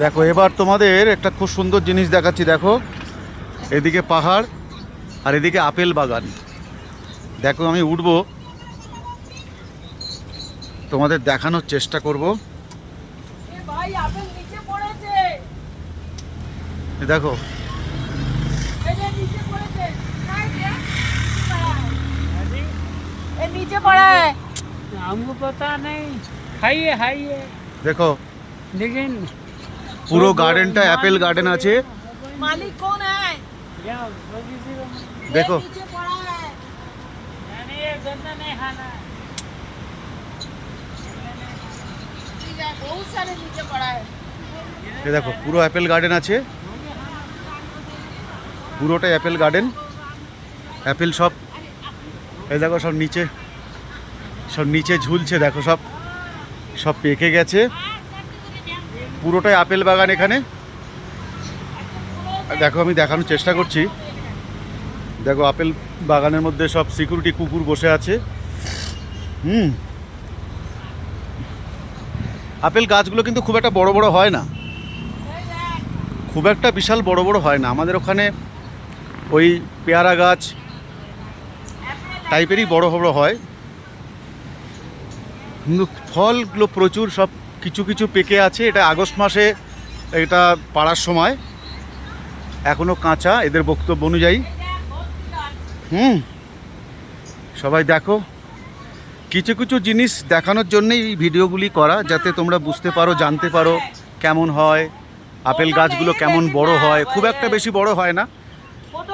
দেখো এবার তোমাদের একটা খুব সুন্দর জিনিস দেখাচ্ছি। দেখো এদিকে পাহাড় আর এদিকে আপেল বাগান। দেখো আমি উঠবো, তোমাদের দেখানোর চেষ্টা করব। দেখো नीचे पड़ा है, हमको पता नहीं। खाइए खाइए। দেখো लेकिन পুরো গার্ডেনটা অ্যাপেল গার্ডেন আছে। मालिक कौन है? देखो नीचे पड़ा है। नहीं ये गंदा नहीं खाना है। बहुत सारे नीचे पड़ा है। এই দেখো পুরো অ্যাপেল গার্ডেন আছে, পুরোটাই অ্যাপেল গার্ডেন। অ্যাপেল সব এই দেখো সব নিচে ঝুলছে। দেখো সব সব পেকে গেছে। পুরোটাই আপেল বাগান এখানে। দেখো আমি দেখানোর চেষ্টা করছি। দেখো আপেল বাগানের মধ্যে সব সিকিউরিটি কুকুর বসে আছে। আপেল গাছগুলো কিন্তু খুব একটা বড় বড় হয় না, খুব একটা বিশাল বড় বড় হয় না। আমাদের ওখানে ওই পেয়ারা গাছ টাইপেরই বড় বড় হয়, কিন্তু ফলগুলো প্রচুর, সব কিছু কিছু পেকে আছে। এটা আগস্ট মাসে এটা পাড়ার সময়, এখনও কাঁচা এদের বক্তব্য অনুযায়ী। সবাই দেখো, কিছু কিছু জিনিস দেখানোর জন্যই এই ভিডিওগুলি করা, যাতে তোমরা বুঝতে পারো, জানতে পারো কেমন হয় আপেল গাছগুলো, কেমন বড় হয়। খুব একটা বেশি বড় হয় না,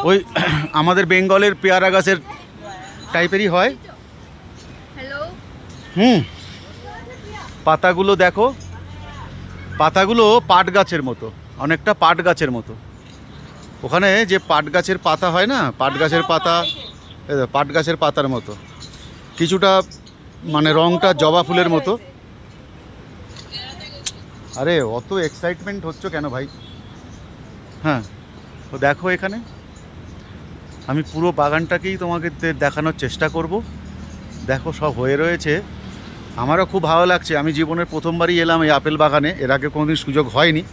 ওই আমাদের বেঙ্গলের পেয়ারা গাছের টাইপেরই হয়। পাতাগুলো দেখো, পাতাগুলো পাট গাছের মতো, অনেকটা পাট গাছের মতো। ওখানে যে পাট গাছের পাতা হয় না, পাট গাছের পাতার মতো কিছুটা, মানে রংটা জবা ফুলের মতো। আরে অত এক্সাইটমেন্ট হচ্ছে কেন ভাই? হ্যাঁ, তো দেখো এখানে আমি পুরো বাগানটাকেই তোমাকে দেখানোর চেষ্টা করব। দেখো সব হয়ে রয়েছে, আমারও খুব ভালো লাগছে। আমি জীবনের প্রথমবারই এলাম এই আপেল বাগানে, এর আগে কোনোদিন সুযোগ হয়নি।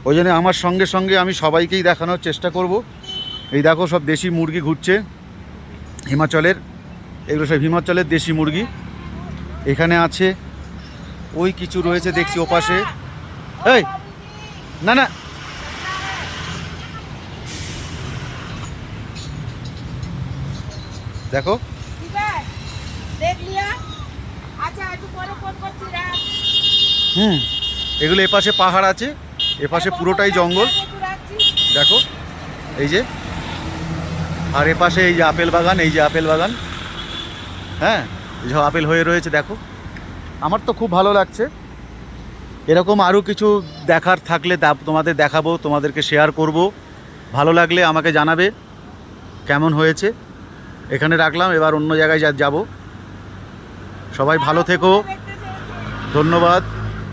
ওই জন্য আমার সঙ্গে সঙ্গে আমি সবাইকেই দেখানোর চেষ্টা করব। এই দেখো সব দেশি মুরগি ঘুরছে, হিমাচলের, এগুলো সব হিমাচলের দেশি মুরগি। এখানে আছে, ওই কিছু রয়েছে দেখছি ওপাশে। এই না না, দেখো देख लिया। अच्छा तू পরে ফোন করছিস রে। এগুলো এপাশে পাহাড় আছে, এপাশে পুরোটাই জঙ্গল। দেখো এই যে, আর এপাশে এই যে আপেল বাগান, এই যে আপেল বাগান। হ্যাঁ, এই যে আপেল হয়ে রয়েছে দেখো। আমার তো খুব ভালো লাগছে। এরকম আরও কিছু দেখার থাকলে তোমাদের দেখাবো, তোমাদেরকে শেয়ার করব। ভালো লাগলে আমাকে জানাবে কেমন হয়েছে। এখানে রাখলাম, এবার অন্য জায়গায় যাব। সবাই ভালো থেকো, ধন্যবাদ।